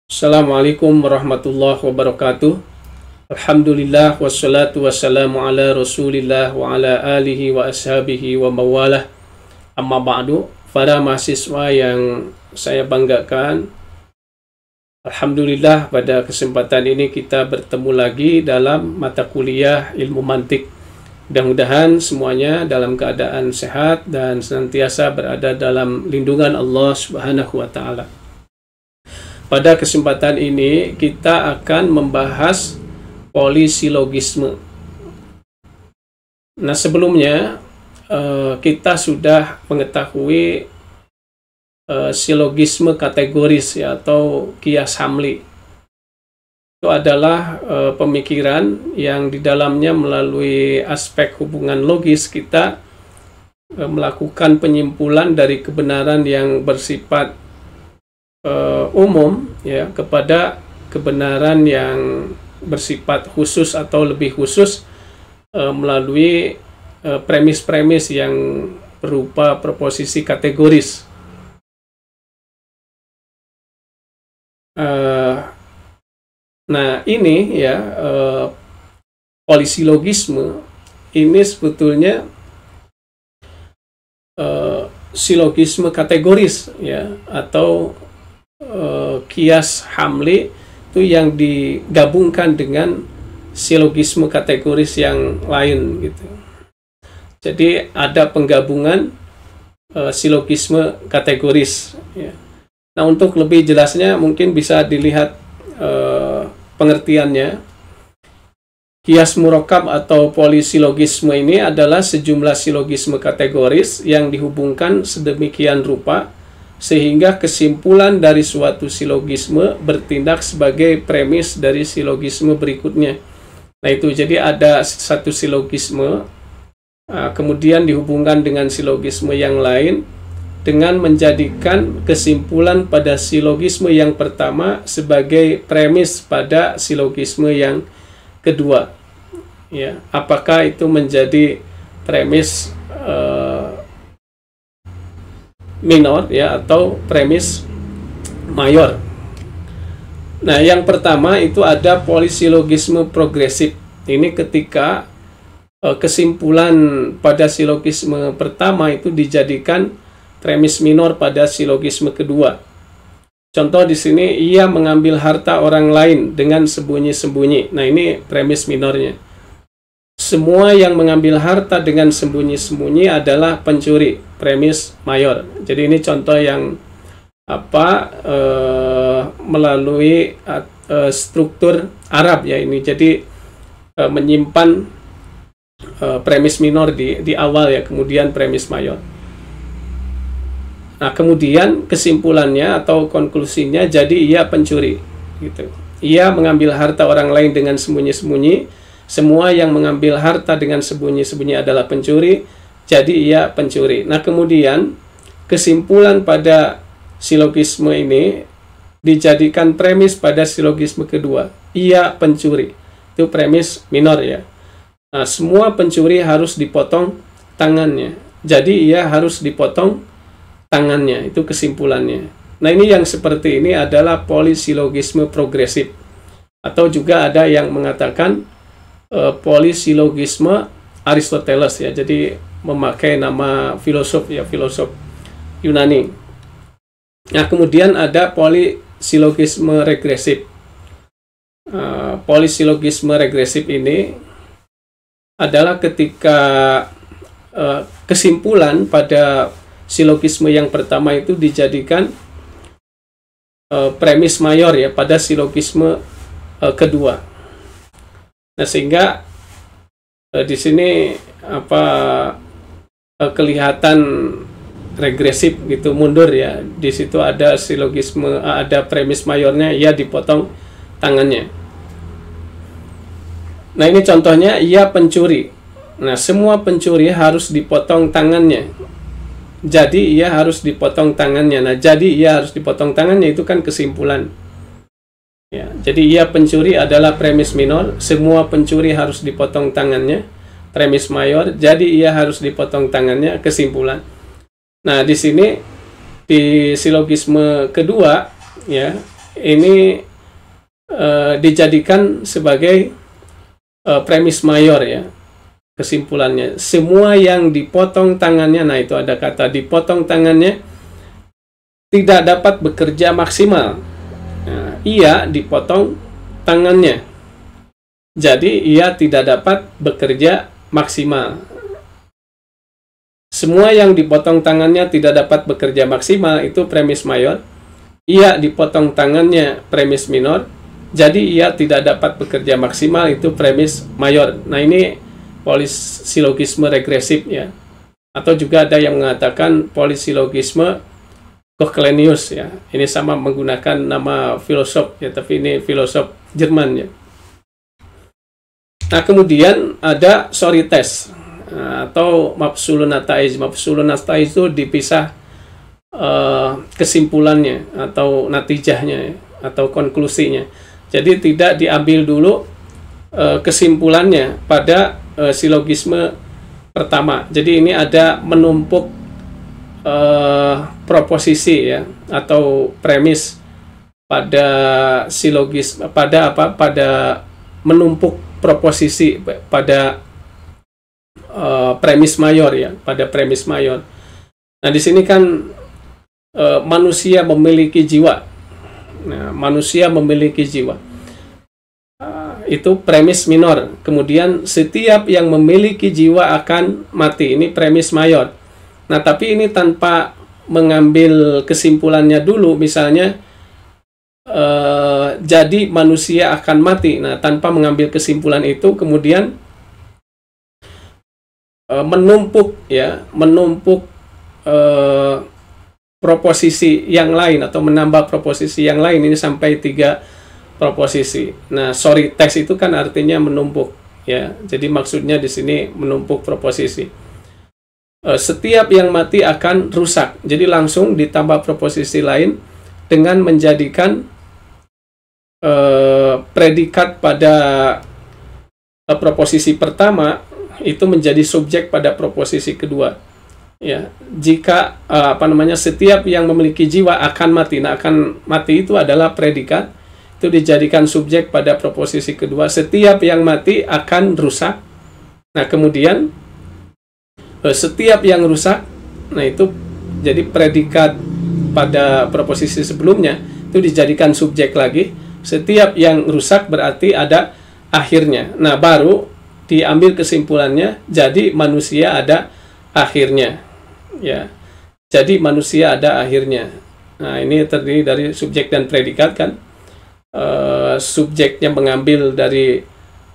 Assalamualaikum warahmatullahi wabarakatuh. Alhamdulillah wassalatu wassalamu ala rasulillah wa ala alihi wa ashabihi wa mawalah. Amma ba'du. Para mahasiswa yang saya banggakan, Alhamdulillah pada kesempatan ini kita bertemu lagi dalam mata kuliah ilmu mantik. Mudah-mudahan semuanya dalam keadaan sehat dan senantiasa berada dalam lindungan Allah Subhanahu wa Ta'ala. Pada kesempatan ini kita akan membahas polisilogisme. Nah, sebelumnya kita sudah mengetahui silogisme kategoris ya, atau kias Hamli. Itu adalah pemikiran yang di dalamnya melalui aspek hubungan logis kita melakukan penyimpulan dari kebenaran yang bersifat umum ya kepada kebenaran yang bersifat khusus atau lebih khusus melalui premis-premis yang berupa proposisi kategoris. Nah ini ya polisilogisme ini sebetulnya silogisme kategoris ya, atau kias Hamli itu yang digabungkan dengan silogisme kategoris yang lain gitu. Jadi ada penggabungan silogisme kategoris ya. Nah, untuk lebih jelasnya mungkin bisa dilihat pengertiannya. Kias murakkab atau polisilogisme ini adalah sejumlah silogisme kategoris yang dihubungkan sedemikian rupa sehingga kesimpulan dari suatu silogisme bertindak sebagai premis dari silogisme berikutnya. Nah itu, jadi ada satu silogisme, kemudian dihubungkan dengan silogisme yang lain, dengan menjadikan kesimpulan pada silogisme yang pertama sebagai premis pada silogisme yang kedua. Ya, apakah itu menjadi premis minor ya atau premis mayor. Nah, yang pertama itu ada polisilogisme progresif. Ini ketika kesimpulan pada silogisme pertama itu dijadikan premis minor pada silogisme kedua. Contoh di sini, ia mengambil harta orang lain dengan sembunyi-sembunyi. Nah, ini premis minornya. Semua yang mengambil harta dengan sembunyi-sembunyi adalah pencuri, premis mayor. Jadi ini contoh yang melalui struktur Arab ya ini. Jadi menyimpan premis minor di awal ya, kemudian premis mayor. Nah, kemudian kesimpulannya atau konklusinya jadi ia pencuri gitu. Ia mengambil harta orang lain dengan sembunyi-sembunyi. Semua yang mengambil harta dengan sembunyi-sembunyi adalah pencuri, jadi ia pencuri. Nah, kemudian kesimpulan pada silogisme ini dijadikan premis pada silogisme kedua. Ia pencuri. Itu premis minor ya. Nah, semua pencuri harus dipotong tangannya. Jadi ia harus dipotong tangannya. Itu kesimpulannya. Nah, ini yang seperti ini adalah polisilogisme progresif. Atau juga ada yang mengatakan polisilogisme Aristoteles ya, jadi memakai nama filosof ya, filosof Yunani. Nah, kemudian ada polisilogisme regresif. Polisilogisme regresif ini adalah ketika kesimpulan pada silogisme yang pertama itu dijadikan premis mayor ya pada silogisme kedua. Nah, sehingga di sini kelihatan regresif gitu, mundur ya. Di situ ada silogisme, ada premis mayornya, ia dipotong tangannya. Nah, ini contohnya, ia pencuri. Nah, semua pencuri harus dipotong tangannya. Jadi ia harus dipotong tangannya. Nah, jadi ia harus dipotong tangannya itu kan kesimpulan. Ya, jadi ia pencuri adalah premis minor, semua pencuri harus dipotong tangannya, premis mayor, jadi ia harus dipotong tangannya, kesimpulan. Nah, di sini di silogisme kedua ya, ini dijadikan sebagai premis mayor ya. Kesimpulannya, semua yang dipotong tangannya, nah itu ada kata dipotong tangannya, tidak dapat bekerja maksimal. Nah, ia dipotong tangannya, jadi ia tidak dapat bekerja maksimal. Semua yang dipotong tangannya tidak dapat bekerja maksimal, itu premis mayor. Ia dipotong tangannya, premis minor, jadi ia tidak dapat bekerja maksimal, itu premis mayor. Nah, ini polisilogisme regresif ya, atau juga ada yang mengatakan polisilogisme Goclenius ya. Ini sama menggunakan nama filosof ya, tapi ini filosof Jerman ya. Nah, kemudian ada Sorites atau Mafsulun Nataiz. Mafsulun Nataiz itu dipisah kesimpulannya atau natijahnya atau konklusinya. Jadi tidak diambil dulu kesimpulannya pada silogisme pertama. Jadi ini ada menumpuk proposisi ya atau premis pada silogisme, pada menumpuk proposisi pada premis mayor ya, pada premis mayor. Nah, di sini kan manusia memiliki jiwa. Nah, manusia memiliki jiwa. Itu premis minor. Kemudian setiap yang memiliki jiwa akan mati. Ini premis mayor. Nah, tapi ini tanpa mengambil kesimpulannya dulu, misalnya jadi manusia akan mati. Nah, tanpa mengambil kesimpulan itu, kemudian menumpuk proposisi yang lain atau menambah proposisi yang lain, ini sampai 3 proposisi. Nah, Sorites itu kan artinya menumpuk ya. Jadi maksudnya di sini menumpuk proposisi. Setiap yang mati akan rusak. Jadi langsung ditambah proposisi lain dengan menjadikan predikat pada proposisi pertama itu menjadi subjek pada proposisi kedua. Ya, jika setiap yang memiliki jiwa akan mati. Nah, akan mati itu adalah predikat, itu dijadikan subjek pada proposisi kedua. Setiap yang mati akan rusak. Nah, kemudian setiap yang rusak, nah itu jadi predikat pada proposisi sebelumnya, itu dijadikan subjek lagi. Setiap yang rusak berarti ada akhirnya. Nah, baru diambil kesimpulannya, jadi manusia ada akhirnya. Ya, jadi manusia ada akhirnya. Nah, ini terdiri dari subjek dan predikat kan. Subjeknya mengambil dari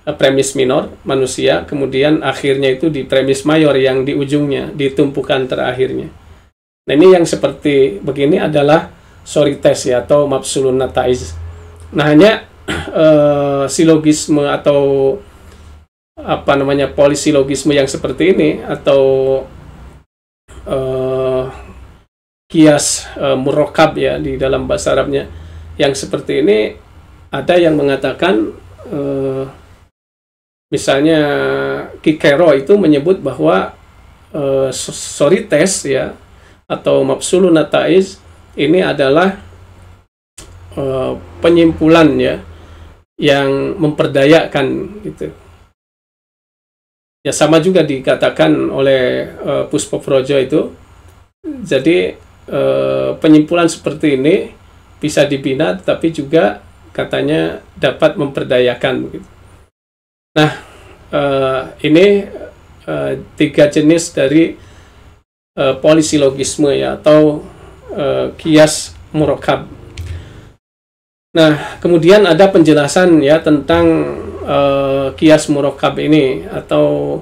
premis minor manusia, kemudian akhirnya itu di premis mayor yang di ujungnya, di tumpukan terakhirnya. Nah, ini yang seperti begini adalah Sorites ya, atau Mafsulun Nataiz. Nah, hanya silogisme atau polisilogisme yang seperti ini atau kias murokab ya di dalam bahasa Arabnya, yang seperti ini ada yang mengatakan misalnya Kikero itu menyebut bahwa Sorites ya atau Mafsulun Nataiz ini adalah penyimpulan ya yang memperdayakan gitu. Ya, sama juga dikatakan oleh Puspo Projo itu. Jadi penyimpulan seperti ini bisa dibina, tapi juga katanya dapat memperdayakan begitu. Nah, ini 3 jenis dari polisilogisme ya, atau kias murokab. Nah, kemudian ada penjelasan ya tentang kias murokab ini, atau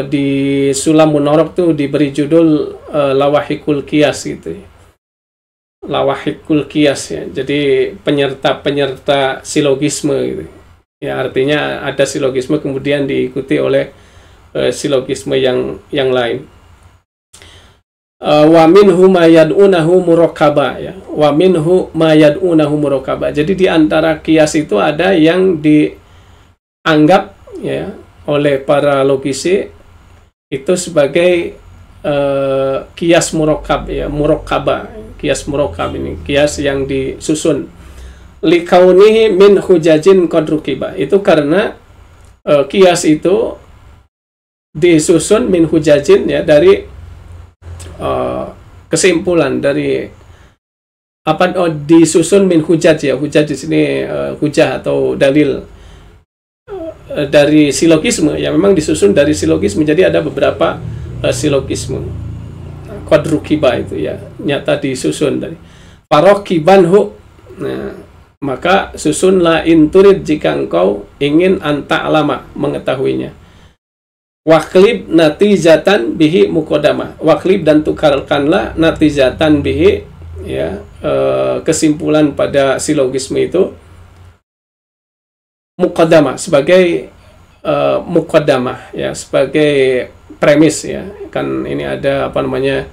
di Sulam Munorok tuh diberi judul Lawahikul Kias gitu. Lawahikul Kias ya. Jadi penyerta silogisme gitu. Ya, artinya ada silogisme kemudian diikuti oleh silogisme yang lain. Wa minhu ma yad'unahu murokaba ya. Wa minhu ma yad'unahu murokaba. Jadi di antara kias itu ada yang dianggap ya oleh para logisi itu sebagai kias murokab ya, murokaba. Kias murokab ini kias yang disusun. Likaunihi min hujajin qad rukiba. Itu karena kias itu disusun min hujajin, ya, dari kesimpulan dari apa, disusun min hujaj, ya. Hujaj di sini hujah atau dalil dari silogisme, ya, memang disusun dari silogisme. Jadi ada beberapa silogisme. Qad rukiba itu, ya, nyata disusun dari farokibanhu. Nah, maka susunlah inturid jika engkau ingin anta alama mengetahuinya. Waklib natijatan bihi mukodamah. Waklib dan tukarkanlah natijatan bihi, ya, kesimpulan pada silogisme itu mukodamah sebagai mukodamah, ya, sebagai premis, ya. Kan ini ada apa namanya,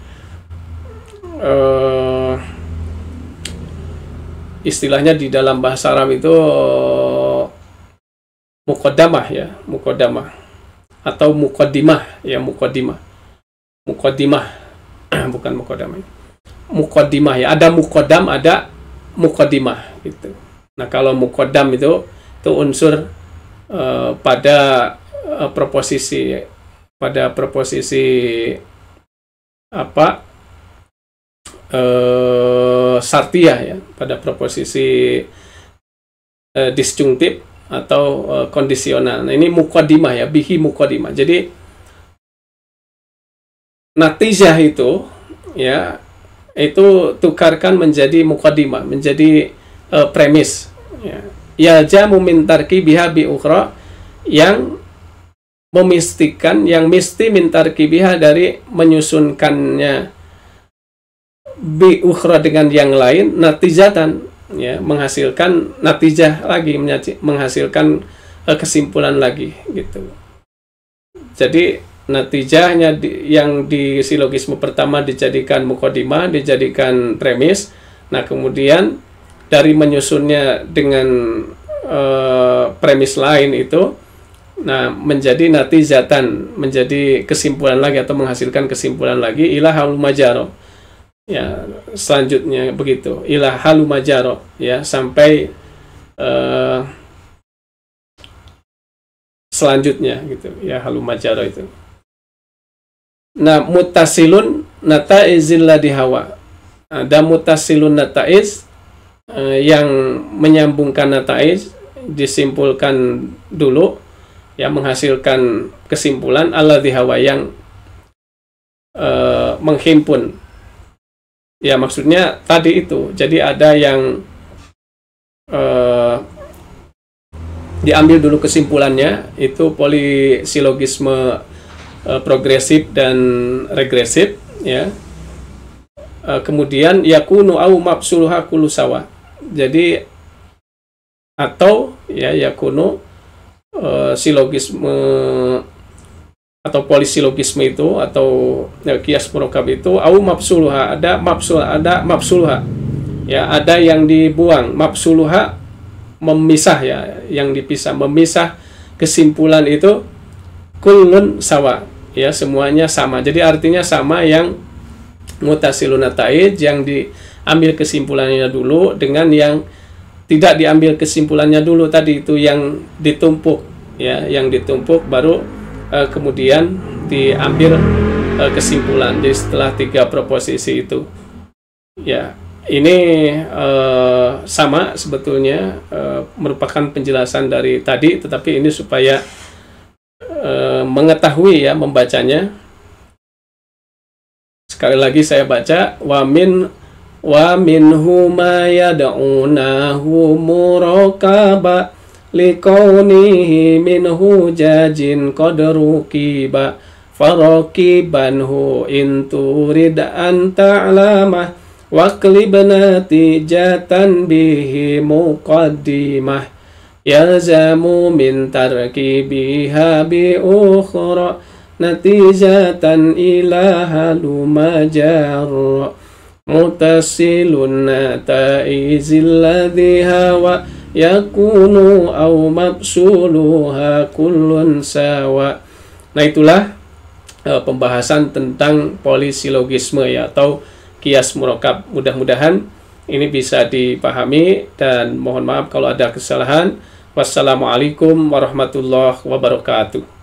istilahnya di dalam bahasa Arab itu mukodamah, ya, mukodamah atau mukodimah, ya, mukodimah bukan mukodamah, mukodimah, ya. Ada mukodam, ada mukodimah, gitu. Nah, kalau mukodam itu unsur pada proposisi apa, sartiyah, ya, pada proposisi disjunktif atau kondisional. Nah, ini mukodimah, ya, bihi mukodimah. Jadi natijah itu, ya, itu tukarkan menjadi mukodimah, menjadi premis, ya. Ya jamu min tarkibiha bi ukhra, yang memistikan, yang mesti min tarkibiha dari menyusunkannya bi ukhra dengan yang lain, natijatan, ya, menghasilkan natijah lagi, menghasilkan kesimpulan lagi, gitu. Jadi natijahnya yang di silogisme pertama dijadikan mukodimah, dijadikan premis. Nah, kemudian dari menyusunnya dengan premis lain itu, nah, menjadi natijatan, menjadi kesimpulan lagi atau menghasilkan kesimpulan lagi, ila halu majaro, ya, selanjutnya begitu, ila halu majaro, ya, sampai selanjutnya, gitu, ya, halu majaro itu. Nah, mutasilun nata'izil ladhi hawa. Ada mutasilun nataiz, yang menyambungkan nataiz, disimpulkan dulu, ya, menghasilkan kesimpulan, alladhi hawa, yang menghimpun, ya, maksudnya tadi itu. Jadi ada yang diambil dulu kesimpulannya, itu polisilogisme progresif dan regresif, ya. Kemudian yakunu au mafsuluha kullu sawa. Jadi atau, ya, yakunu silogisme atau polisilogisme itu atau, ya, kias murokab itu au mafsuluha, ada mafsuluha, ya, ada yang dibuang. Mafsuluha memisah, ya, yang dipisah, memisah kesimpulan itu kullun sawa, ya, semuanya sama. Jadi artinya sama, yang mutasilun nataiz, yang diambil kesimpulannya dulu, dengan yang tidak diambil kesimpulannya dulu tadi itu, yang ditumpuk, ya, yang ditumpuk baru kemudian diambil kesimpulan. Jadi setelah 3 proposisi itu, ya, ini sama sebetulnya, merupakan penjelasan dari tadi, tetapi ini supaya mengetahui, ya, membacanya. Sekali lagi saya baca, wa minhu ma yad'unahu murakaba liqaunihi minhu jajin qadru kiba farakibanhu in turid an ta'lamah waqlibna tijatan bihi muqaddimah yalzamu min tarkibiha bi ukhra natijatan ila halu majar mutasilun nataizil ladhi hawa yakunu au mabsuluha kullun sawa. Nah, itulah pembahasan tentang polisilogisme, ya, atau kias murokab. Mudah-mudahan Ini bisa dipahami, dan mohon maaf kalau ada kesalahan. Wassalamualaikum warahmatullahi wabarakatuh.